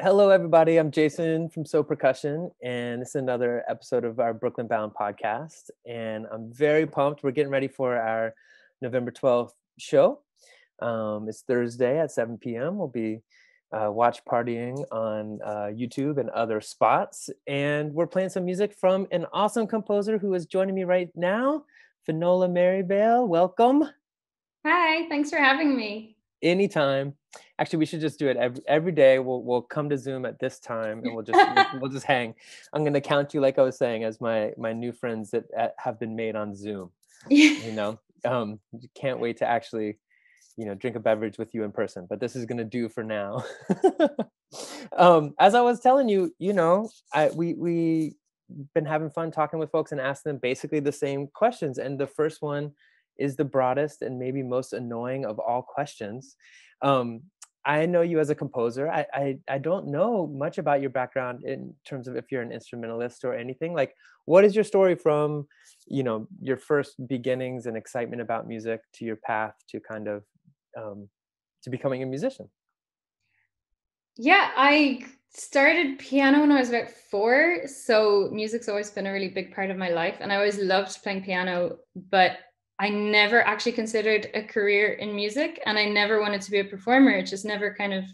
Hello, everybody. I'm Jason from So Percussion, and this is another episode of our Brooklyn Bound podcast. And I'm very pumped. We're getting ready for our November 12th show. It's Thursday at 7 p.m. We'll be watch partying on YouTube and other spots. And we're playing some music from an awesome composer who is joining me right now, Finola Merivale. Welcome. Hi, thanks for having me. Anytime. Actually, we should just do it every day. We'll come to Zoom at this time, and we'll just hang. I'm gonna count you, like I was saying, as my new friends that have been made on Zoom. Can't wait to actually, drink a beverage with you in person. But this is gonna do for now. As I was telling you, we been having fun talking with folks and asking them basically the same questions. And the first one is the broadest and maybe most annoying of all questions. I know you as a composer. I don't know much about your background in terms of if you're an instrumentalist or anything. Like, what is your story from, your first beginnings and excitement about music to your path to kind of to becoming a musician? Yeah, I started piano when I was about 4, so music's always been a really big part of my life, and I always loved playing piano, but I never actually considered a career in music, and I never wanted to be a performer. It just never kind of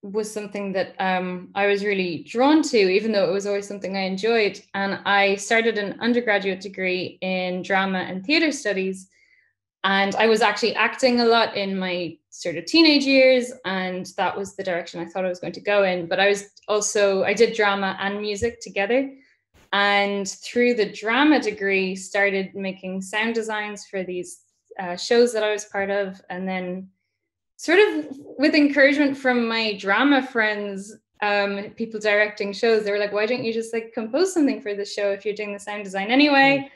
was something that I was really drawn to, even though it was always something I enjoyed. And I started an undergraduate degree in drama and theatre studies. And I was actually acting a lot in my sort of teenage years, and that was the direction I thought I was going to go in. But I did drama and music together. And through the drama degree, started making sound designs for these shows that I was part of. And then sort of with encouragement from my drama friends, people directing shows, they were like, why don't you just like compose something for the show if you're doing the sound design anyway?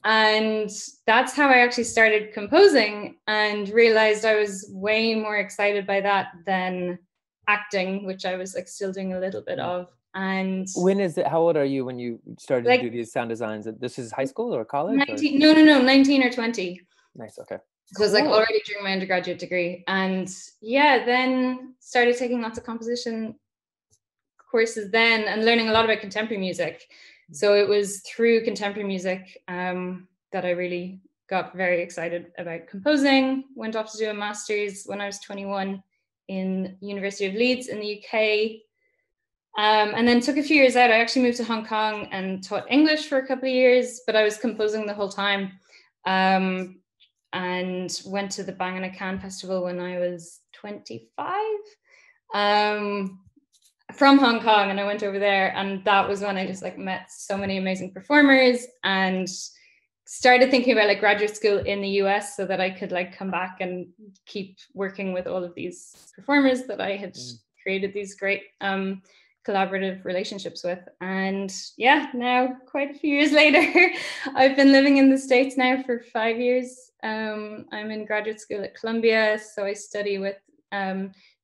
And that's how I actually started composing, and realized I was way more excited by that than acting, which I was like still doing a little bit of. And When is it? How old are you when you started to like do these sound designs? This is high school or college or? 19, no, 19 or 20. Nice. Okay. So it was like Cool. already during my undergraduate degree. And yeah, then started taking lots of composition courses then, and learning a lot about contemporary music. So it was through contemporary music that I really got very excited about composing. Went off to do a master's when I was 21 in University of Leeds in the UK. And then took a few years out. I actually moved to Hong Kong and taught English for a couple of years, but I was composing the whole time. And went to the Bang on a Can festival when I was 25. From Hong Kong, and I went over there, and that was when I just like met so many amazing performers and started thinking about like graduate school in the US so that I could like come back and keep working with all of these performers that I had created these great collaborative relationships with. And yeah, now quite a few years later, I've been living in the States now for 5 years. I'm in graduate school at Columbia, so I study with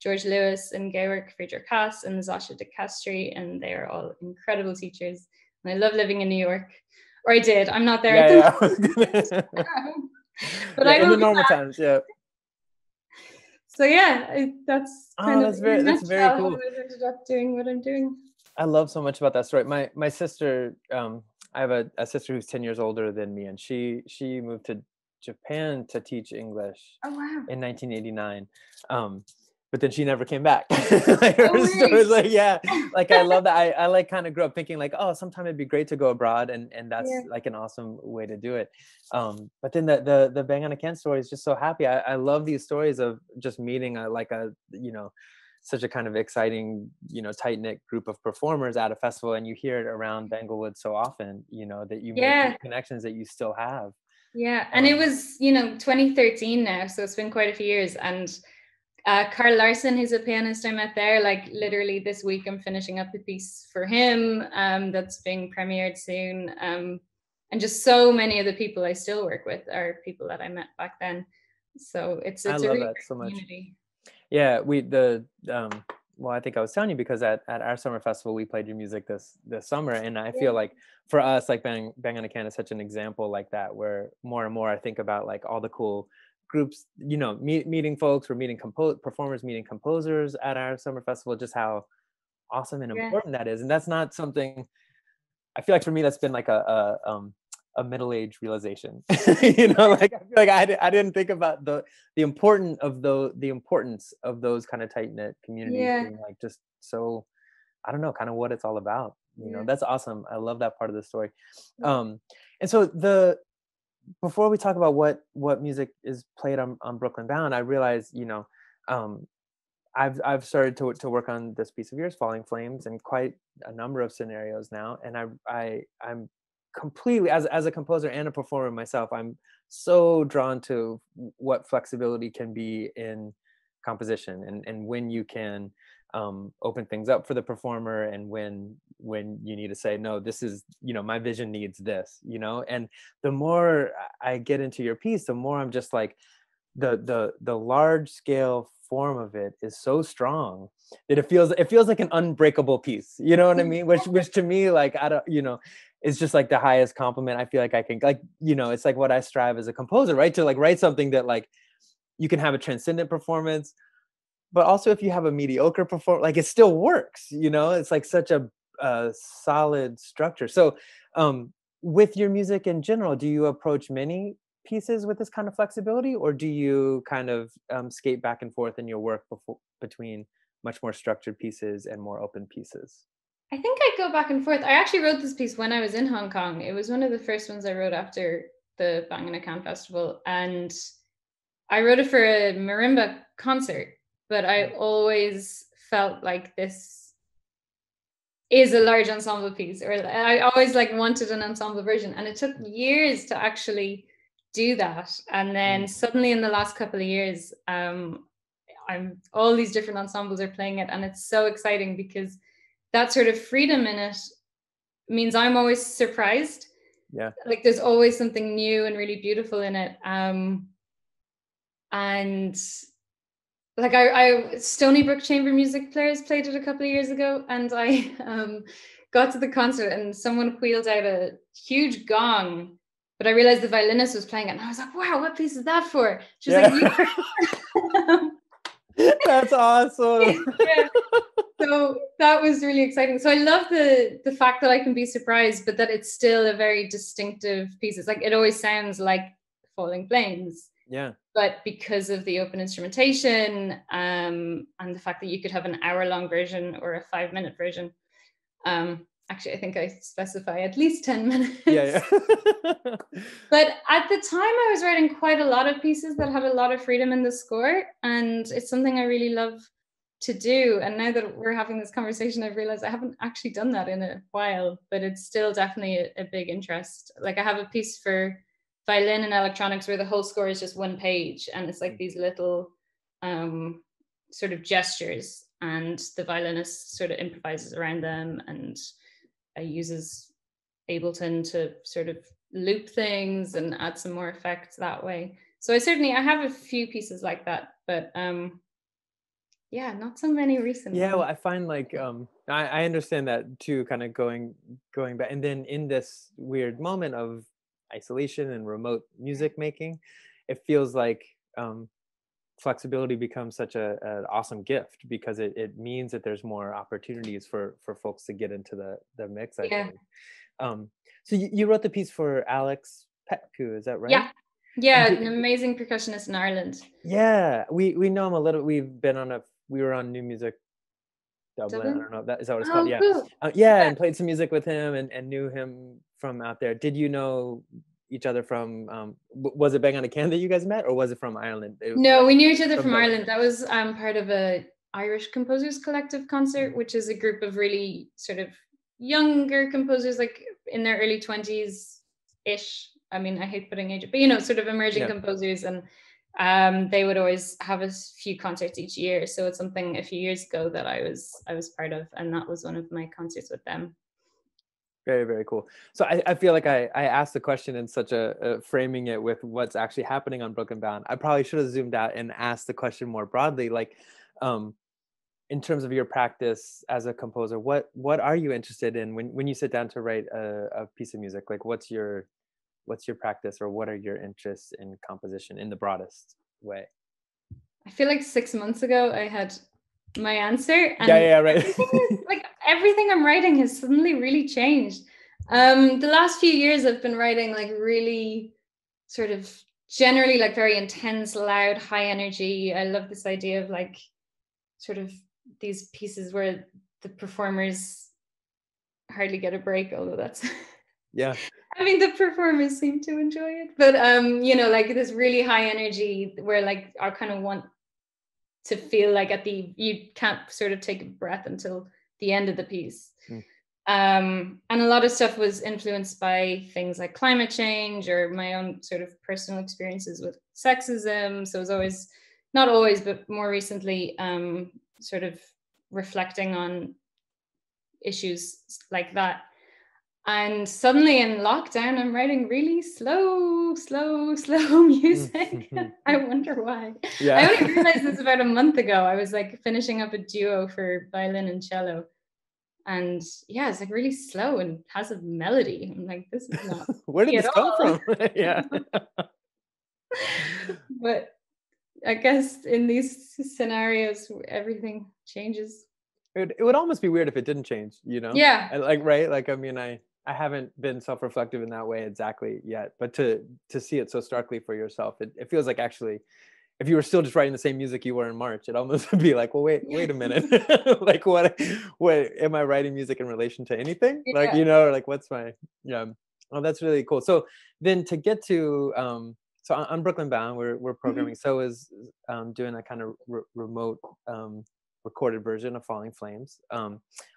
George Lewis and Georg Friedrich Haas and Zascha de Castri, and they are all incredible teachers. And I love living in New York, or I did. I'm not there at the moment. But yeah, I in will the be normal back. times, yeah. So yeah, that's kind of in a That's very nutshell how cool. I've ended up doing what I'm doing. I love so much about that story. My sister, I have a sister who's 10 years older than me, and she moved to Japan to teach English Oh wow! in 1989. But then she never came back. Like her Oh story was really? like, yeah, like I love that. I like kind of grew up thinking like, oh, sometime it'd be great to go abroad, and that's Yeah. like an awesome way to do it. But then the Bang on a Can story is just so happy. I love these stories of just meeting such a kind of exciting, tight knit group of performers at a festival, and you hear it around Banglewood so often, that you make these Yeah. connections that you still have. Yeah. And it was, 2013 now, so it's been quite a few years. And Carl Larson, who's a pianist I met there, like literally this week I'm finishing up a piece for him that's being premiered soon. And just so many of the people I still work with are people that I met back then. So it's I a love really that so great much. community. Yeah, well, I think I was telling you because at our summer festival we played your music this summer, and I feel Yeah. like for us, like Bang on a Can is such an example like that, where more and more I think about like all the cool groups, meeting folks, we're meeting performers, meeting composers at our summer festival, just how awesome and Yeah. important that is. And that's not something, I feel like for me, that's been like a middle-age realization. Like I feel like I didn't think about the importance of those kind of tight-knit communities Yeah. being like just so, I don't know, kind of what it's all about. Yeah. That's awesome. I love that part of the story. Yeah. And so before we talk about what music is played on Brooklyn Bound, I realize, um, I've started to work on this piece of yours, Falling Flames, in quite a number of scenarios now, and I'm completely, as a composer and a performer myself, I'm so drawn to what flexibility can be in composition, and when you can open things up for the performer, and when you need to say no, this is, my vision needs this, and the more I get into your piece, the more I'm just like, the large scale form of it is so strong that it feels like an unbreakable piece, you know what I mean, which to me, like, I don't, is just like the highest compliment I feel like I can, like, it's like what I strive as a composer, right, to like write something that like you can have a transcendent performance, but also if you have a mediocre performance, like it still works, it's like such a solid structure. So with your music in general, do you approach many pieces with this kind of flexibility, or do you kind of skate back and forth in your work between much more structured pieces and more open pieces? I think I go back and forth. I actually wrote this piece when I was in Hong Kong. It was one of the first ones I wrote after the Bang in a Can festival, and I wrote it for a marimba concert. But I Mm. always felt like this is a large ensemble piece, or I always like wanted an ensemble version, and it took years to actually do that. And then Mm. suddenly, in the last couple of years, I'm all these different ensembles are playing it, and it's so exciting because that sort of freedom in it means I'm always surprised. Yeah. Like there's always something new and really beautiful in it. And like Stony Brook Chamber Music Players played it a couple of years ago, and I got to the concert and someone wheeled out a huge gong, but I realized the violinist was playing it, and I was like, "Wow, what piece is that for?" She was like, Yeah. "You." That's awesome. Yeah. So that was really exciting. So I love the fact that I can be surprised, but that it's still a very distinctive piece. It's like it always sounds like Falling Flames, Yeah. but because of the open instrumentation, and the fact that you could have an hour-long version or a 5-minute version. Actually, I think I specify at least 10 Yeah. minutes. Yeah. But at the time, I was writing quite a lot of pieces that had a lot of freedom in the score, and it's something I really love to do. And now that we're having this conversation, I've realized I haven't actually done that in a while, but it's still definitely a big interest. Like I have a piece for violin and electronics where the whole score is just one page, and it's like Mm. these little um, sort of gestures, and the violinist sort of improvises around them and uses Ableton to sort of loop things and add some more effects that way. So I have a few pieces like that, but yeah, not so many recent Yeah, well, ones. I find like I understand that too, kind of going back, and then in this weird moment of isolation and remote music making, it feels like flexibility becomes such an awesome gift, because it means that there's more opportunities for folks to get into the mix, I Yeah. think. Um, so you wrote the piece for Alex Petku, is that right? Yeah. And Yeah, an amazing percussionist in Ireland. yeah, we know him a little. We were on New Music Dublin. I Dublin? don't know if that is that what it's called. Oh, Yeah, cool. yeah, Yeah. and played some music with him, and knew him from out there. Did you know each other from? Was it Bang on a Can that you guys met, or was it from Ireland? No, we knew each other From from Dublin. Ireland. That was part of a Irish Composers Collective concert, Mhm. which is a group of really sort of younger composers, like in their early 20s ish. I mean, I hate putting age, but sort of emerging Yeah. composers, and they would always have a few concerts each year. So it's something a few years ago that I was part of, and that was one of my concerts with them. Very, very cool. So I feel like I asked the question in such a framing it with what's actually happening on Broken Bound. I probably should have zoomed out and asked the question more broadly, like, um, in terms of your practice as a composer, what are you interested in when you sit down to write a piece of music? Like, what's your practice, or what are your interests in composition in the broadest? way? I feel like 6 months ago I had my answer, Yeah, and yeah, right. everything I'm writing has suddenly really changed. The last few years I've been writing like really sort of generally like very intense, loud, high energy. I love this idea of like sort of these pieces where the performers hardly get a break, although that's Yeah. I mean the performers seem to enjoy it. But like this really high energy where like I kind of want to feel like you can't sort of take a breath until the end of the piece. Mm. And a lot of stuff was influenced by things like climate change or my own sort of personal experiences with sexism. So it was always, not always, but more recently, sort of reflecting on issues like that. And suddenly in lockdown, I'm writing really slow, slow, slow music. I wonder why. I Yeah. only realized this about a month ago. I was like finishing up a duo for violin and cello. And yeah, it's like really slow and has a melody. I'm like, this is not Where did me at this come all. from? Yeah. But I guess in these scenarios, everything changes. It would almost be weird if it didn't change, you know? Yeah. Like, right? Like, I mean, I haven't been self-reflective in that way exactly yet, but to see it so starkly for yourself, it feels like actually, if you were still just writing the same music you were in March, it almost would be like, well, wait a minute. Like, what am I writing music in relation to anything? Like, Yeah. or like, what's my, yeah. Oh, that's really cool. So then to get to, so on Brooklyn Bound, we're Mhm. programming. So is doing a kind of remote recorded version of Falling Flames,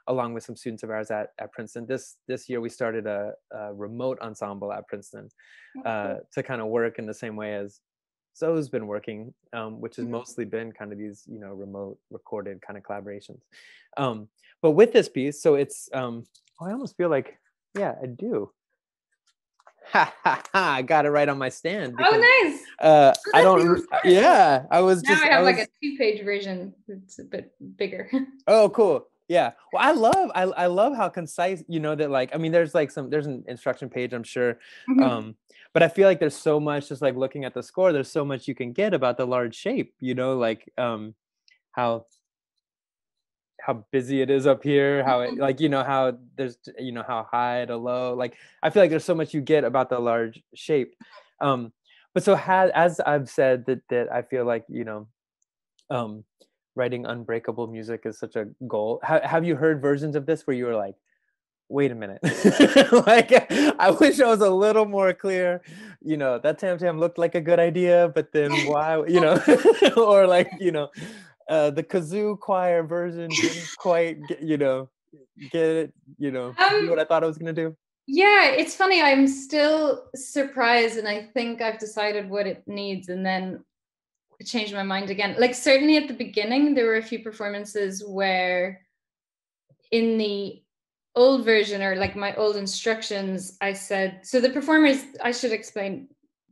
along with some students of ours at Princeton. This year we started a remote ensemble at Princeton Oh, cool. to kind of work in the same way as Zoe's been working, which has Mhm. mostly been kind of these, remote recorded kind of collaborations. But with this piece, so it's, I almost feel like, yeah, I do. Ha ha ha! I got it right on my stand because Oh, nice. Oh, I that's don't. even more. Yeah, Now I have like a 2-page version. It's a bit bigger. Oh, cool. Yeah. Well, I love how concise, that like, I mean, there's an instruction page, I'm sure. Mhm. But I feel like there's so much just like looking at the score, there's so much you can get about the large shape, like how how busy it is up here, how it like, how there's how high to low. Like I feel like there's so much you get about the large shape. But so as I've said that I feel like, um, writing unbreakable music is such a goal. Have you heard versions of this where you were like, wait a minute, like I wish I was a little more clear. That Tam Tam looked like a good idea, but then why, or like, the kazoo choir version didn't quite get it, do what Um, I thought I was gonna do. yeah, it's funny. I'm still surprised, and I think I've decided what it needs, and then changed my mind again. Like certainly at the beginning, there were a few performances where in the old version or like my old instructions, I said, so the performers, I should explain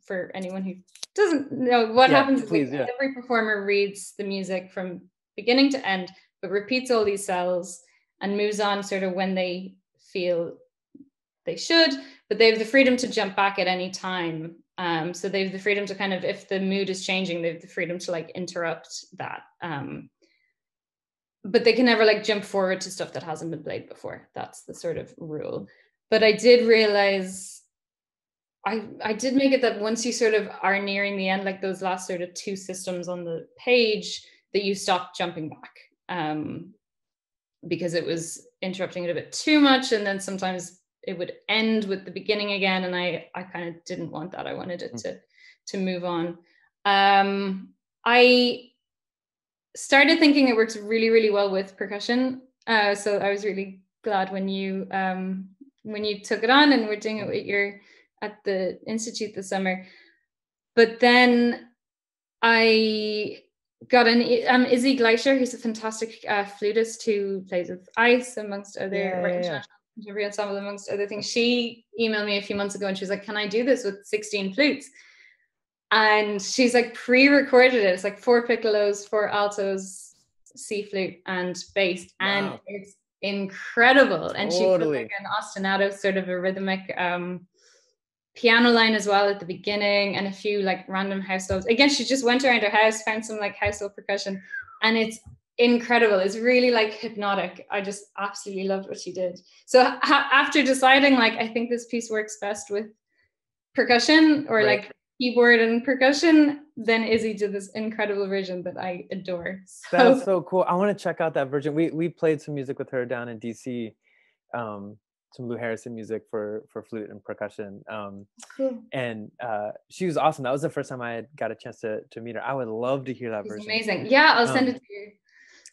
for anyone who doesn't know what Yeah, happens is like please, yeah. every performer reads the music from beginning to end, but repeats all these cells and moves on sort of when they feel they should, but they have the freedom to jump back at any time. So they have the freedom to kind of, if the mood is changing, they have the freedom to like interrupt that. But they can never like jump forward to stuff that hasn't been played before. That's the sort of rule. But I did realize I did make it that once you sort of are nearing the end, like those last sort of two systems on the page, that you stop jumping back. Because it was interrupting it a bit too much. And then sometimes it would end with the beginning again. And I kind of didn't want that. I wanted it Mm. to move on. I started thinking it works really, really well with percussion. So I was really glad when you took it on and we're doing it with your at the institute this summer. But then I got an Izzy Gleischer, who's a fantastic flutist who plays with Ice, amongst other, Yeah, or yeah, yeah. international contemporary ensemble, amongst other things. She emailed me a few months ago and she was like, "Can I do this with 16 flutes?" And she's like pre-recorded it. It's like 4 piccolos, 4 altos, C flute, and bass, and Wow. it's incredible. And she put like Totally. an ostinato, sort of a rhythmic piano line as well at the beginning, and a few like random house solos. Again, she just went around her house, found some like household percussion, and it's incredible. It's really like hypnotic. I just absolutely loved what she did. So after deciding like I think this piece works best with percussion or Right. like keyboard and percussion, then Izzy did this incredible version that I adore. That's So so cool. I want to check out that version. We played some music with her down in DC, some Lou Harrison music for flute and percussion. cool. And she was awesome. That was the first time I had got a chance to meet her. I would love to hear that She's version. amazing. Yeah, I'll send it Um, to you.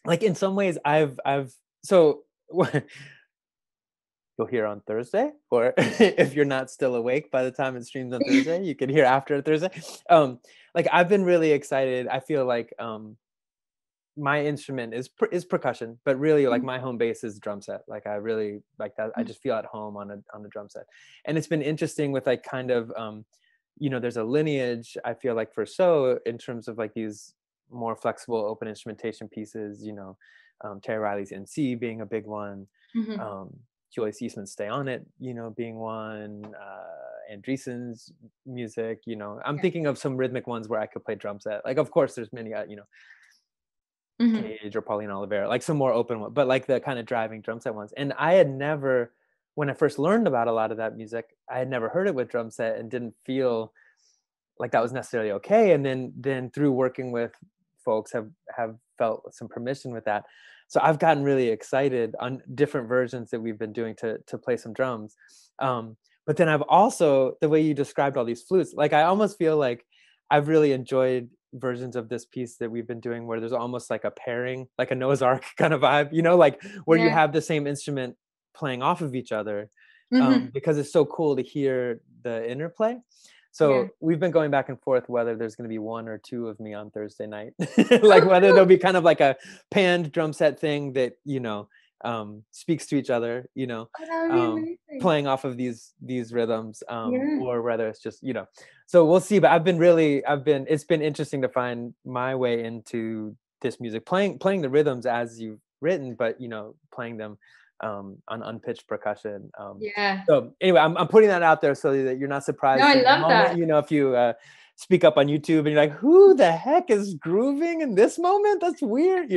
like in some ways, I've so you'll hear on Thursday, or if you're not still awake by the time it streams on Thursday, you can hear after Thursday. Like I've been really excited. I feel like my instrument is percussion, but really like my home base is drum set. Like I really like that. I just feel at home on a drum set. And it's been interesting with like kind of there's a lineage, I feel like, for so in terms of like these more flexible open instrumentation pieces, Terry Riley's NC being a big one, Mm-hmm. Julius Eastman's Stay On It, being one, Andreessen's music, I'm Yeah. thinking of some rhythmic ones where I could play drum set. Like, of course, there's many, Mm-hmm. Cage or Paulina Oliveira, like some more open one, but like the kind of driving drum set ones. And I had never, when I first learned about a lot of that music, I had never heard it with drum set and didn't feel like that was necessarily okay. And then through working with folks have felt some permission with that. So I've gotten really excited on different versions that we've been doing to play some drums. But then I've also, the way you described all these flutes, like I almost feel like I've really enjoyed versions of this piece that we've been doing where there's almost like a pairing, like a Noah's Ark kind of vibe, like where you Yeah. have the same instrument playing off of each other, Mm-hmm. because it's so cool to hear the interplay. Yeah. So we've been going back and forth whether there's going to be one or two of me on Thursday night, like whether there'll be kind of like a panned drum set thing that speaks to each other, Oh, that would be amazing. playing off of these rhythms, Yeah. or whether it's just So we'll see. But it's been interesting to find my way into this music, playing the rhythms as you've written, but playing them on unpitched percussion. Yeah. So anyway, I'm putting that out there so that you're not No, surprised I in the love moment. that. If you speak up on YouTube and you're like, "Who the heck is grooving in this moment? That's weird."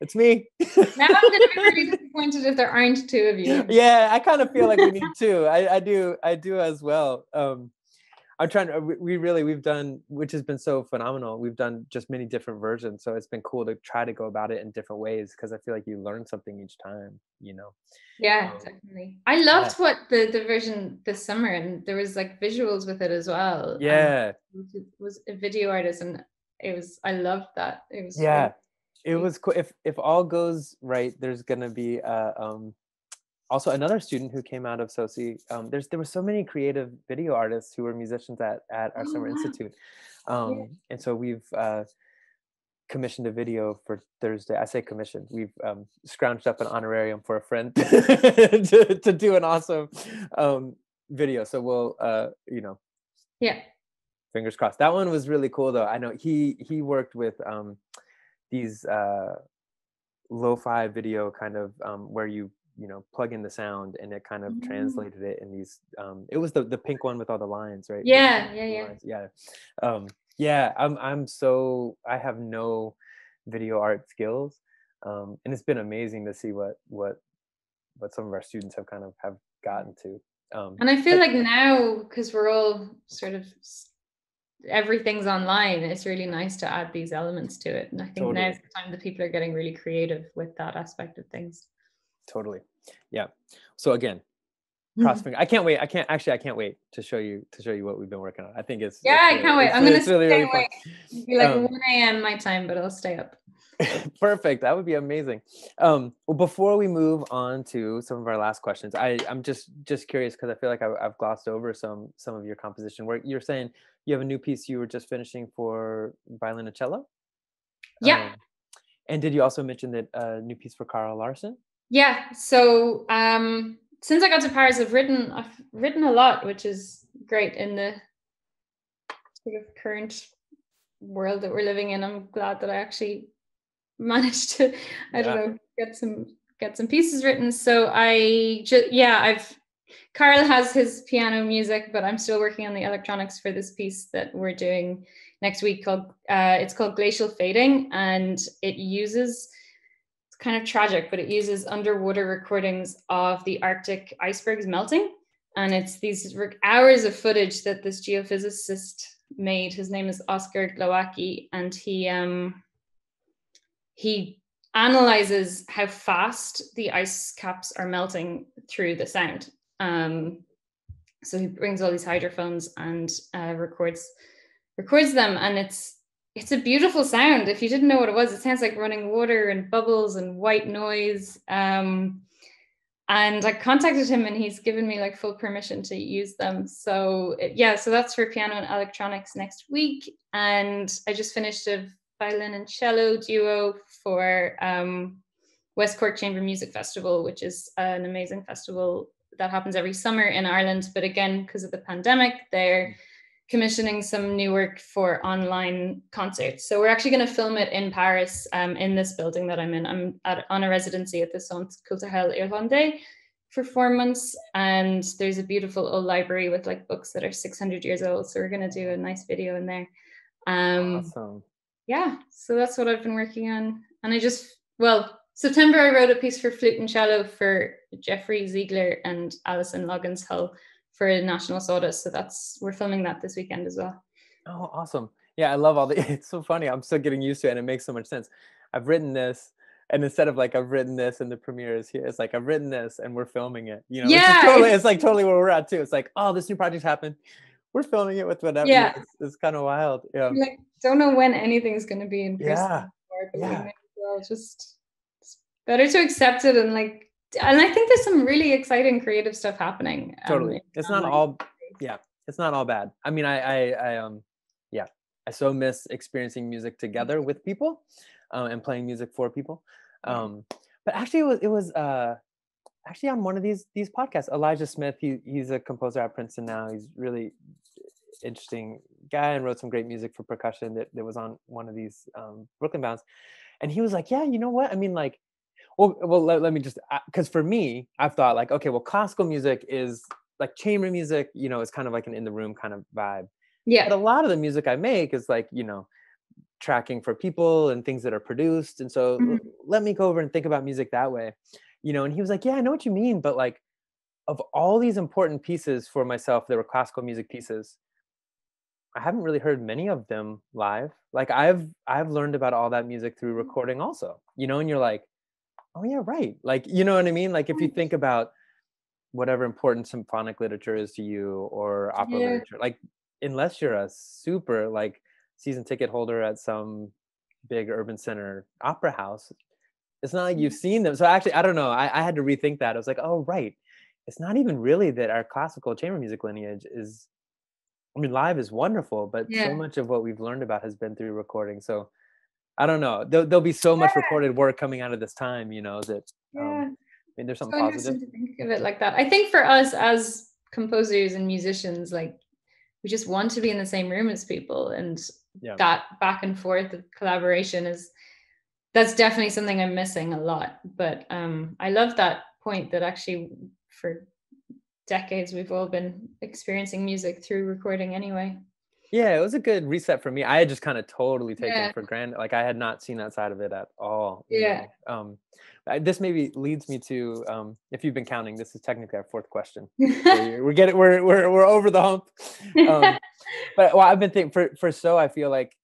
It's me. Now I'm going to be really disappointed if there aren't two of you. Yeah, I kind of feel like we need two. I do as well. I'm trying to, we've done, which has been so phenomenal. We've done just many different versions. So it's been cool to try to go about it in different ways, because I feel like you learn something each time. Yeah, Um, definitely. I yeah. loved what the version this summer, and there was like visuals with it as well. And Yeah. it was a video artist, and I loved that. It was Yeah. really It sweet. was cool. If all goes right, there's going to be also another student who came out of SOSI. There were so many creative video artists who were musicians at our Oh summer wow. institute. Yeah. And so we've commissioned a video for Thursday. I say commissioned. We've scrounged up an honorarium for a friend to do an awesome video. So we'll, Yeah. fingers crossed. That one was really cool, though. I know he worked with these lo-fi video kind of where you plug in the sound and it kind of Mm. translated it in these. It was the pink one with all the lines, right? Yeah, yeah, The yeah. lines. Yeah. Yeah, I have no video art skills, and it's been amazing to see what some of our students have kind of have gotten to. And I feel But like now, because we're all sort of everything's online, it's really nice to add these elements to it. And I think now's totally, the time that people are getting really creative with that aspect of things. totally, yeah. So again, cross Mhm. finger. I can't wait to show you what we've been working on. I think Yeah, I can't wait. I'm gonna it's really, stay really fun. awake. It'll be like Um, 1 a.m. my time, but I'll stay up. Perfect. That would be amazing. Well, before we move on to some of our last questions, I'm just curious, because I feel like I've glossed over some of your composition work. You're saying you have a new piece you were just finishing for violin and cello, Yeah, and did you also mention that a new piece for Carl Larson? yeah. So since I got to Paris, I've written a lot, which is great in the sort of current world that we're living in. I'm glad that I actually managed to, I don't Yeah. know, get some pieces written. So I've Carl has his piano music, but I'm still working on the electronics for this piece that we're doing next week called it's called Glacial Fading, and it uses, it's kind of tragic, but it uses underwater recordings of the Arctic icebergs melting. And it's these hours of footage that this geophysicist made. His name is Oscar Glowacki, and he analyzes how fast the ice caps are melting through the sound. So he brings all these hydrophones and records them, and it's a beautiful sound. If you didn't know what it was, it sounds like running water and bubbles and white noise. And I contacted him, and he's given me like full permission to use them. So yeah, so that's for piano and electronics next week. And I just finished a violin and cello duo for West Cork Chamber Music Festival, which is an amazing festival that happens every summer in Ireland. But again, because of the pandemic, they're commissioning some new work for online concerts. So we're actually going to film it in Paris, in this building that I'm in. I'm on a residency at the Centre Culturel Irlandais for 4 months. And there's a beautiful old library with like books that are 600 years old. So we're going to do a nice video in there. Awesome. Yeah, so that's what I've been working on. And September I wrote a piece for flute and cello for Jeffrey Ziegler and Alison Loggins Hull for National Soda. So we're filming that this weekend as well. Oh, awesome. Yeah, I love all the, it's so funny. I'm still getting used to it and it makes so much sense. I've written this, and instead of like, I've written this and the premiere is here, it's like, I've written this and we're filming it, you know, Yeah, it's like totally where we're at too. It's like, oh, this new project's happened. We're filming it with whatever. yeah. It's kind of wild. Yeah. Like, don't know when anything's going to be in person. Yeah. But Yeah. we may as well just, it's better to accept it. And I think there's some really exciting creative stuff happening. Totally. It's not all, yeah, it's not all bad. I mean, I so miss experiencing music together with people, and playing music for people. But actually it was actually on one of these podcasts, Elijah Smith, he's a composer at Princeton now. He's really interesting guy and wrote some great music for percussion that was on one of these Brooklyn Bounds. And he was like, yeah, you know what? I mean, like, well, let me just, because for me, I've thought like, okay, well, classical music is like chamber music, you know, it's kind of like an in the room kind of vibe. Yeah. But a lot of the music I make is like, you know, tracking for people and things that are produced. And so let me go over and think about music that way, you know. And he was like, yeah, I know what you mean. But like, of all these important pieces for myself, that were classical music pieces, I haven't really heard many of them live. Like I've learned about all that music through recording also, you know. And you're like, oh yeah, right. Like, you know what I mean? Like if you think about whatever important symphonic literature is to you, or opera literature, like unless you're a super like season ticket holder at some big urban center opera house, it's not like you've seen them. So actually, I don't know. I had to rethink that. I was like, oh, right. It's not even really that our classical chamber music lineage is, I mean, live is wonderful, but so much of what we've learned about has been through recording. So I don't know. There'll be so much recorded work coming out of this time, you know, that, I mean, there's something positive. To think of it like that. I think for us as composers and musicians, like we just want to be in the same room as people, and that back and forth of collaboration that's definitely something I'm missing a lot. But I love that point that actually for decades we've all been experiencing music through recording anyway. Yeah, it was a good reset for me. I had just kind of totally taken it for granted. Like I had not seen that side of it at all. You know? This maybe leads me to, if you've been counting, this is technically our fourth question. We're over the hump. But well, I've been thinking I feel like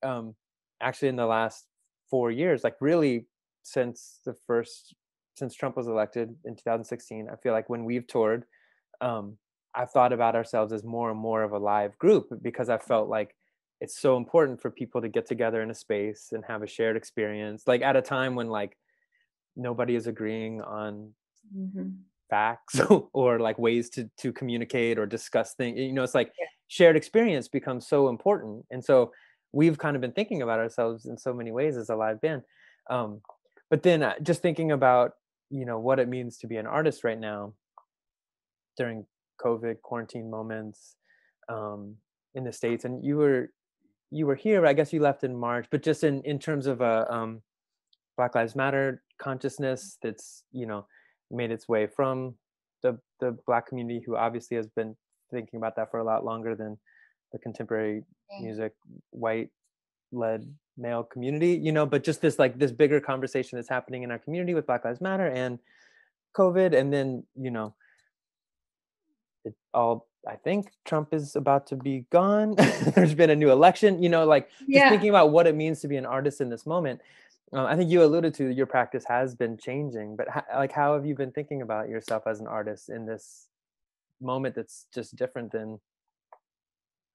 actually in the last 4 years, like really since Trump was elected in 2016, I feel like when we've toured, I've thought about ourselves as more and more of a live group, because I felt like it's so important for people to get together in a space and have a shared experience, like at a time when like nobody is agreeing on facts or like ways to communicate or discuss things. You know, it's like shared experience becomes so important. And so we've kind of been thinking about ourselves in so many ways as a live band. But then just thinking about, you know, what it means to be an artist right now during COVID quarantine moments in the States. And you were here, I guess you left in March, but just in terms of Black Lives Matter consciousness that's, you know, made its way from the Black community, who obviously has been thinking about that for a lot longer than the contemporary music white led male community, but just this like this bigger conversation that's happening in our community with Black Lives Matter and COVID. And then, it all, I think Trump is about to be gone. There's been a new election, like just Yeah. thinking about what it means to be an artist in this moment. I think you alluded to your practice has been changing, but how have you been thinking about yourself as an artist in this moment that's just different than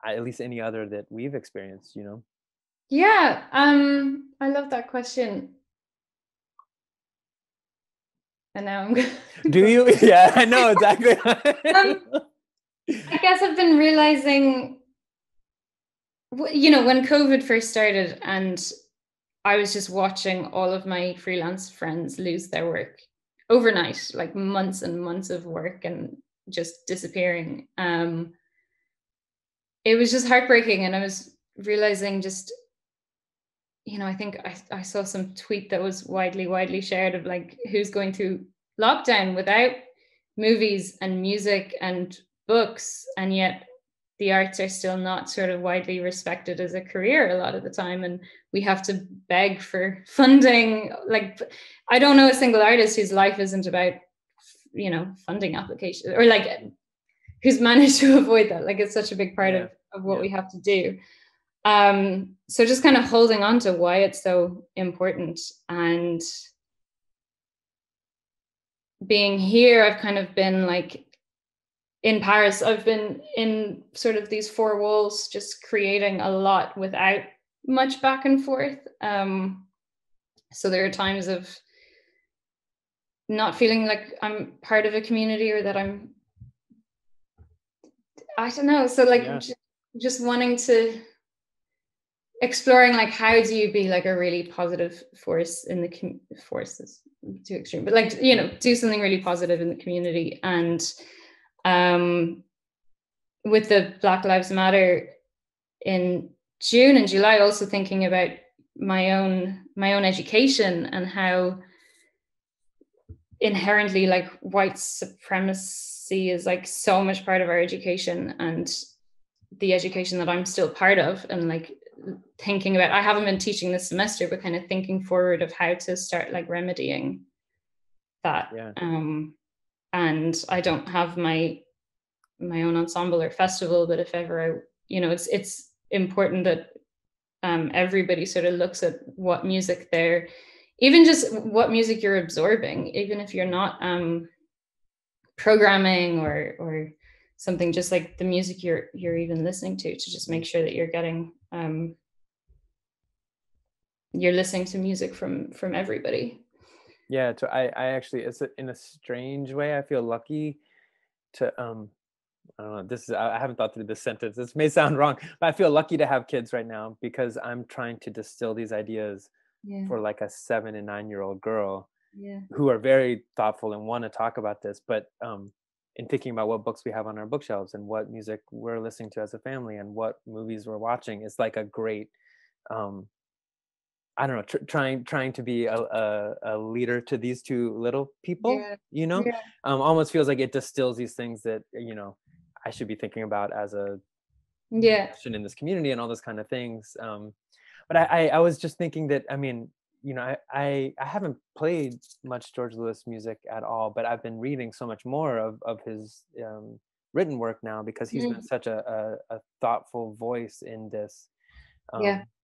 at least any other that we've experienced, Yeah. I love that question. And now I'm Do you? Yeah, I know exactly. I guess I've been realizing, when COVID first started and I was just watching all of my freelance friends lose their work overnight, like months and months of work and just disappearing. It was just heartbreaking. And I was realizing just, I think I saw some tweet that was widely shared of like, who's going through lockdown without movies and music and books, and yet the arts are still not sort of widely respected as a career a lot of the time, and we have to beg for funding. Like, I don't know a single artist whose life isn't about funding applications, or like who's managed to avoid that. Like, it's such a big part of what we have to do. So just kind of holding on to why it's so important. And being here, I've kind of been like in Paris, I've been in sort of these four walls, just creating a lot without much back and forth. So there are times of not feeling like I'm part of a community, or that I don't know. So like just wanting to exploring like, how do you be like a really positive force in the force is too extreme, but like, do something really positive in the community. And with the Black Lives Matter in June and July, also thinking about my own education and how inherently like white supremacy is like so much part of our education, and the education that I'm still part of, and like thinking about, I haven't been teaching this semester, but kind of thinking forward of how to start like remedying that. And I don't have my own ensemble or festival, but if ever it's important that everybody sort of looks at what music they're, even just what music you're absorbing, even if you're not programming or something, just like the music you're even listening to just make sure that you're getting you're listening to music from everybody. Yeah, I actually, it's in a strange way, I feel lucky to I don't know, this is, I haven't thought through this sentence, this may sound wrong, but I feel lucky to have kids right now, because I'm trying to distill these ideas for like a 7 and 9-year-old girl who are very thoughtful and want to talk about this, but in thinking about what books we have on our bookshelves and what music we're listening to as a family and what movies we're watching, is like a great I don't know, trying to be a leader to these two little people, almost feels like it distills these things that, I should be thinking about as a person in this community and all those kind of things. But I was just thinking that, I mean, I haven't played much George Lewis music at all, but I've been reading so much more of his written work now, because he's been such a thoughtful voice in this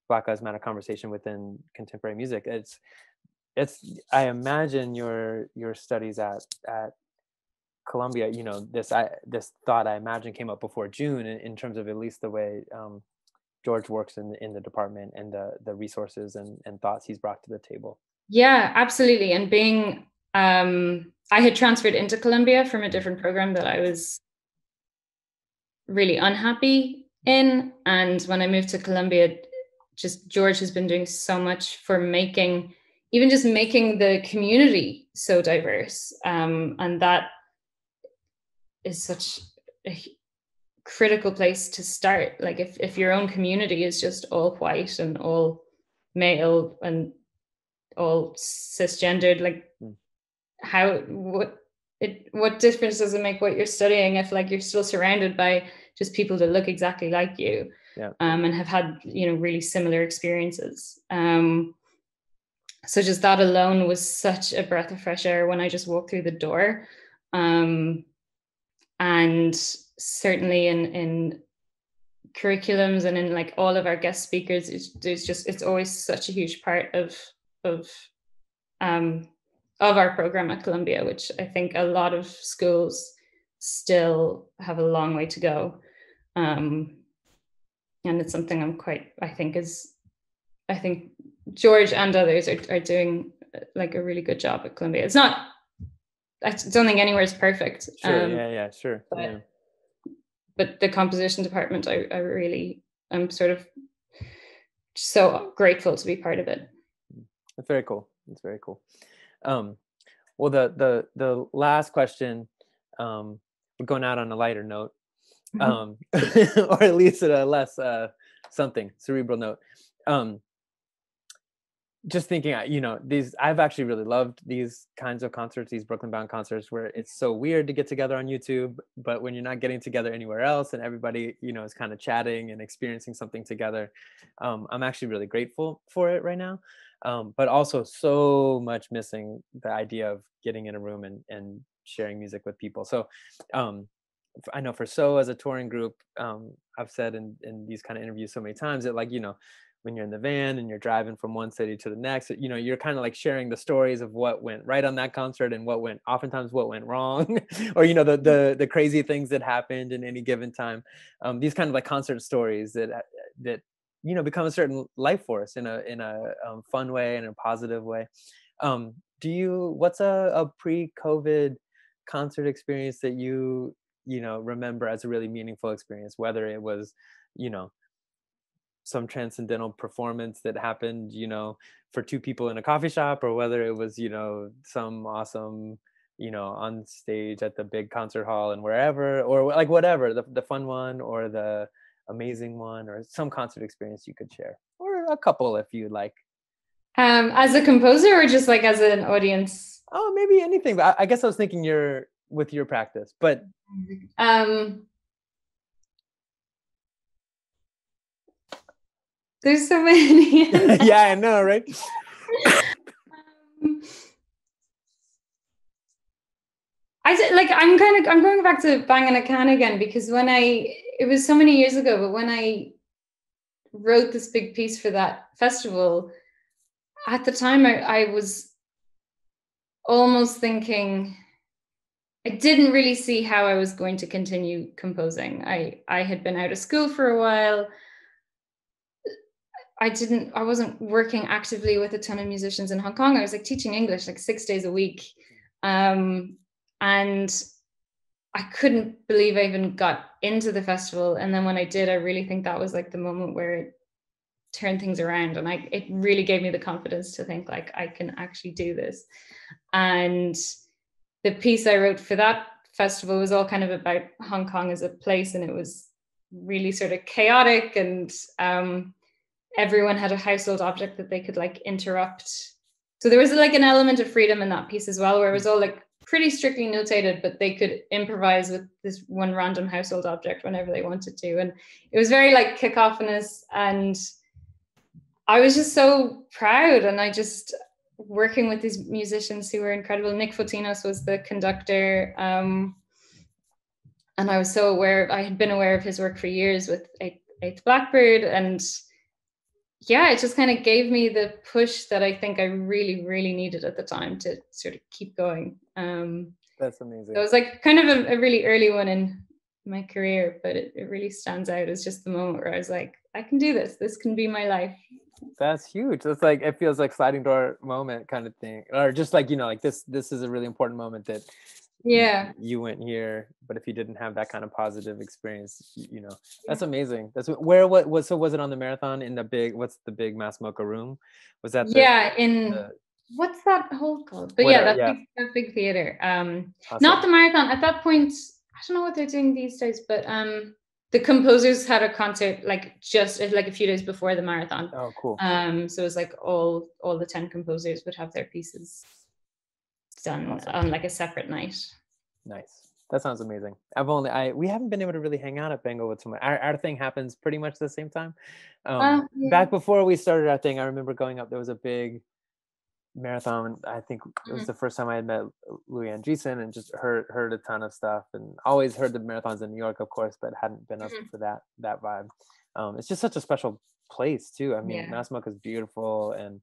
Black Lives Matter conversation within contemporary music. It's I imagine your studies at Columbia, this thought, I imagine, came up before June in terms of at least the way George works in the department, and the resources and thoughts he's brought to the table. Yeah, absolutely. And being I had transferred into Columbia from a different program that I was really unhappy in, and when I moved to Columbia, just George has been doing so much for making the community so diverse, and that is such a critical place to start. Like, if your own community is just all white and all male and all cisgendered, like what what difference does it make what you're studying if like you're still surrounded by just people that look exactly like you, Yeah. And have had, really similar experiences. So just that alone was such a breath of fresh air when I just walked through the door. And certainly in curriculums and in like all of our guest speakers, it's always such a huge part of our program at Columbia, which I think a lot of schools still have a long way to go. And it's something I think George and others are doing like a really good job at Columbia. I don't think anywhere is perfect. Sure. Yeah. Sure. But, Yeah. but the composition department, I'm sort of so grateful to be part of it. That's very cool. That's very cool. Well, the last question, we're going out on a lighter note, or at least at a less something cerebral note. Just thinking, I've actually really loved these kinds of concerts, these Brooklyn Bound concerts, where it's so weird to get together on YouTube, but when you're not getting together anywhere else and everybody, is kind of chatting and experiencing something together, I'm actually really grateful for it right now. But also so much missing the idea of getting in a room and sharing music with people. So I know for So as a touring group, I've said in these kind of interviews so many times that when you're in the van and you're driving from one city to the next, you're kind of like sharing the stories of what went right on that concert and oftentimes what went wrong, or the crazy things that happened in any given time. These kind of like concert stories that become a certain life force in a fun way and a positive way. What's a pre-COVID concert experience that you remember as a really meaningful experience, whether it was some transcendental performance that happened for two people in a coffee shop, or whether it was some awesome on stage at the big concert hall and wherever, or like whatever, the fun one or the amazing one, or some concert experience you could share, or a couple if you like. As a composer, or just like as an audience? Oh, maybe anything, but I guess I was thinking with your practice, but there's so many. Yeah, I know, right? I'm going back to Bang in a Can again, because it was so many years ago, but when I wrote this big piece for that festival, at the time I was almost thinking, I didn't really see how I was going to continue composing. I had been out of school for a while. I wasn't working actively with a ton of musicians in Hong Kong. I was like teaching English like 6 days a week. And I couldn't believe I even got into the festival. And then when I did, I really think that was like the moment where it turned things around. And it really gave me the confidence to think like, I can actually do this. And the piece I wrote for that festival was all kind of about Hong Kong as a place. And it was really sort of chaotic, and everyone had a household object that they could like interrupt. So there was like an element of freedom in that piece as well, where it was all like pretty strictly notated, but they could improvise with this one random household object whenever they wanted to. And it was very like cacophonous, and I was just so proud. And I just working with these musicians who were incredible. Nick Fotinos was the conductor. And I was so I had been aware of his work for years with Eighth Blackbird. And yeah, it just kind of gave me the push that I think I really, really needed at the time to sort of keep going. That's amazing. So it was like kind of a really early one in my career, but it really stands out as just the moment where I was like, I can do this. This can be my life. That's huge. It's like, it feels like sliding door moment kind of thing, or just like, like this is a really important moment that you went here, but if you didn't have that kind of positive experience, that's amazing. That's where, was it on the Marathon in the big, what's the big Mass Mocha room? Was that what's that hall called? But that big theater. Awesome. Not the Marathon at that point. I don't know what they're doing these days, but the composers had a concert like just like a few days before the Marathon. Oh, cool. So it was like all the 10 composers would have their pieces done on like a separate night. Nice. That sounds amazing. I we haven't been able to really hang out at Banglewood so much. Our thing happens pretty much the same time. Yeah. Back before we started our thing, I remember going up. There was a big marathon. I think it was Mhm. the first time I had met Louis Andreessen and just heard a ton of stuff, and always heard the marathons in New York, of course, but hadn't been up Mhm. for that vibe. It's just such a special place too. I mean, Yeah. Massimoka is beautiful, and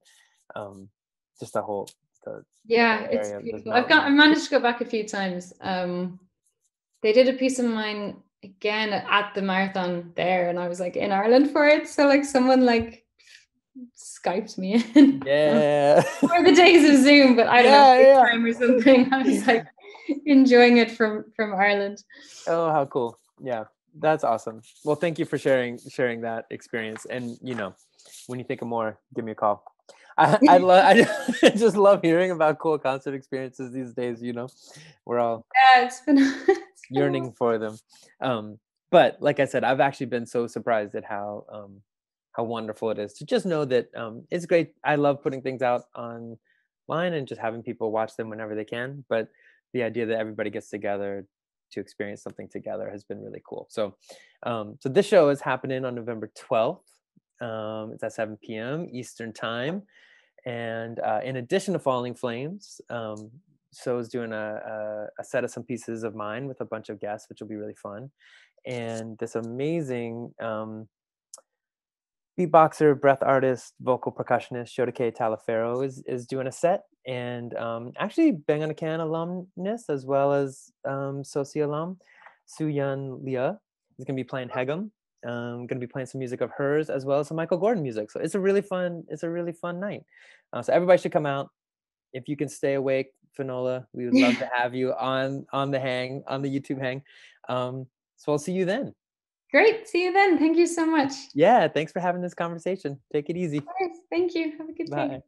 um, just the Yeah, whole it's area, those beautiful. I mountains. managed to go back a few times. They did a piece of mine again at the marathon there, and I was like in Ireland for it. So like someone like Skyped me in Yeah. or the days of Zoom, but I don't know, Yeah, yeah. FaceTime or something. I was like enjoying it from Ireland. Oh, how cool. Yeah, that's awesome. Well, thank you for sharing that experience. And when you think of more, give me a call. I just love hearing about cool concert experiences these days. We're all Yeah, it's been it's been a while. yearning for them. But like I said, I've actually been so surprised at how wonderful it is to just know that it's great. I love putting things out online and just having people watch them whenever they can. But the idea that everybody gets together to experience something together has been really cool. So this show is happening on November 12th. It's at 7 p.m. Eastern time. And in addition to Falling Flames, so is doing a set of some pieces of mine with a bunch of guests, which will be really fun. And this amazing beatboxer, breath artist, vocal percussionist, Shodike Talaferro is doing a set. And actually Bang on a Can alumnus, as well as Soci alum, Suyun Lia is going to be playing Hegum. Going to be playing some music of hers, as well as some Michael Gordon music. So it's a really fun night. So everybody should come out. If you can stay awake, Finola, we would love to have you on the YouTube hang. So I'll see you then. Great. See you then. Thank you so much. Yeah, thanks for having this conversation. Take it easy. Of course. Thank you. Have a good day. Bye.